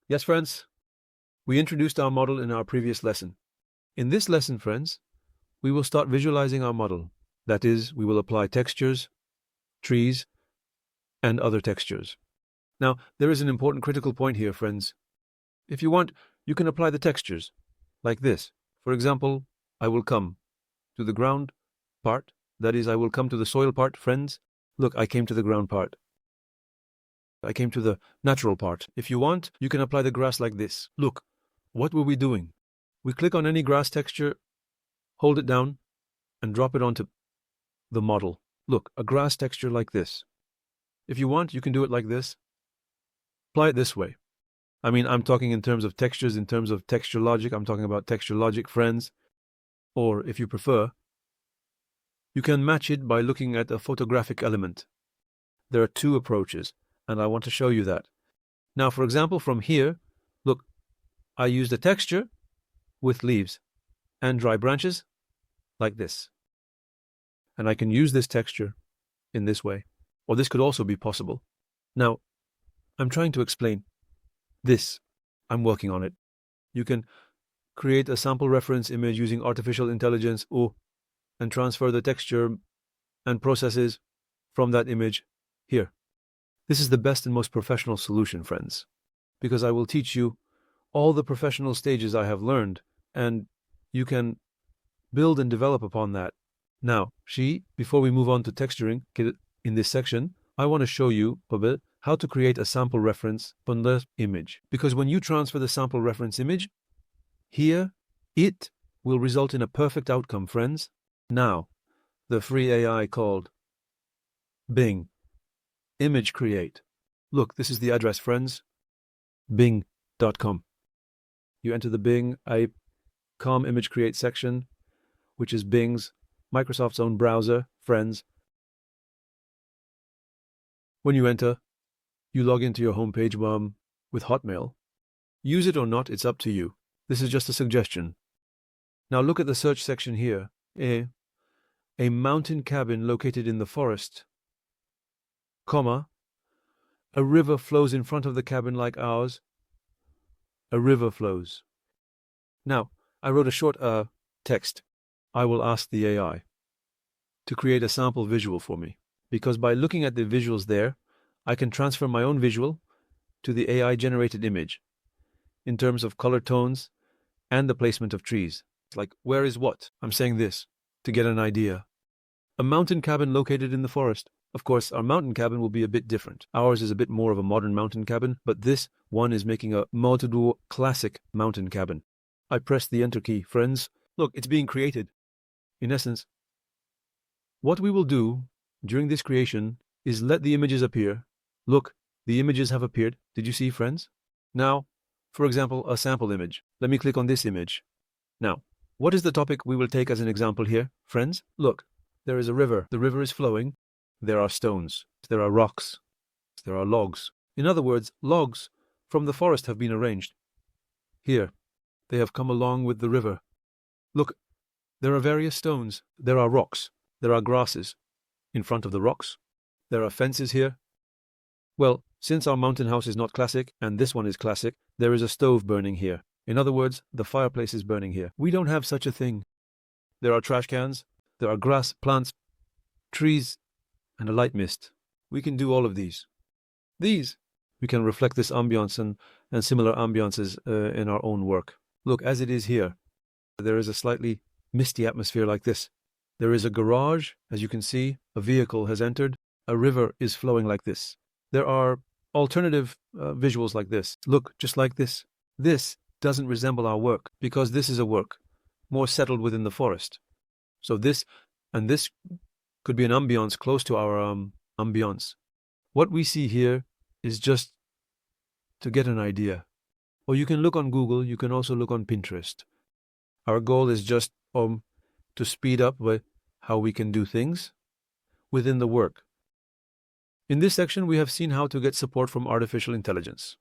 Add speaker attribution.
Speaker 1: Yes, friends, we introduced our model in our previous lesson. In this lesson, friends, we will start visualizing our model. That is, we will apply textures, trees, and other textures. Now, there is an important critical point here, friends. If you want, you can apply the textures, like this. For example, I will come to the ground part. That is, I will come to the soil part, friends. Look, I came to the ground part. I came to the natural part. If you want, you can apply the grass like this. Look, what were we doing? We click on any grass texture, hold it down, and drop it onto the model. Look, a grass texture like this. If you want, you can do it like this. Apply it this way. I mean, I'm talking in terms of textures, in terms of texture logic. I'm talking about texture logic, friends. Or, if you prefer, you can match it by looking at a photographic element. There are two approaches, and I want to show you that. Now, for example, from here, look, I used a texture with leaves and dry branches like this. And I can use this texture in this way. Or this could also be possible. Now, I'm trying to explain this. I'm working on it. You can create a sample reference image using artificial intelligence and transfer the texture and processes from that image here. This is the best and most professional solution, friends, because I will teach you all the professional stages I have learned, and you can build and develop upon that. Now, before we move on to texturing in this section, I want to show you a bit how to create a sample reference from the image. Because when you transfer the sample reference image, here, it will result in a perfect outcome, friends. Now, the free AI called Bing Image Create. Look, this is the address, friends. Bing.com. You enter the Bing .com Image Create section, which is Bing's, Microsoft's own browser, friends. When you enter, you log into your homepage with Hotmail. Use it or not, it's up to you. This is just a suggestion. Now look at the search section here. A mountain cabin located in the forest, comma, a river flows in front of the cabin like ours. A river flows. Now, I wrote a short text. I will ask the AI to create a sample visual for me, because by looking at the visuals there, I can transfer my own visual to the AI-generated image in terms of color tones and the placement of trees. Like, where is what? I'm saying this to get an idea. A mountain cabin located in the forest. Of course, our mountain cabin will be a bit different. Ours is a bit more of a modern mountain cabin, but this one is making a modern classic mountain cabin. I press the Enter key, friends. Look, it's being created. In essence, what we will do during this creation is let the images appear. Look, the images have appeared. Did you see, friends? Now, for example, a sample image. Let me click on this image. Now, what is the topic we will take as an example here, friends? Look, there is a river. The river is flowing. There are stones. There are rocks. There are logs. In other words, logs from the forest have been arranged. Here, they have come along with the river. Look, there are various stones. There are rocks. There are grasses. In front of the rocks, there are fences here. Well, since our mountain house is not classic, and this one is classic, there is a stove burning here. In other words, the fireplace is burning here. We don't have such a thing. There are trash cans. There are grass, plants, trees, and a light mist. We can do all of these. We can reflect this ambiance and similar ambiances in our own work. Look, as it is here, there is a slightly misty atmosphere like this. There is a garage, as you can see, a vehicle has entered, a river is flowing like this. There are alternative visuals like this. Look, just like this. This doesn't resemble our work, because this is a work more settled within the forest. So this could be an ambiance close to our ambiance. What we see here is just to get an idea. Or you can look on Google, you can also look on Pinterest. Our goal is just to speed up how we can do things within the work. In this section, we have seen how to get support from artificial intelligence.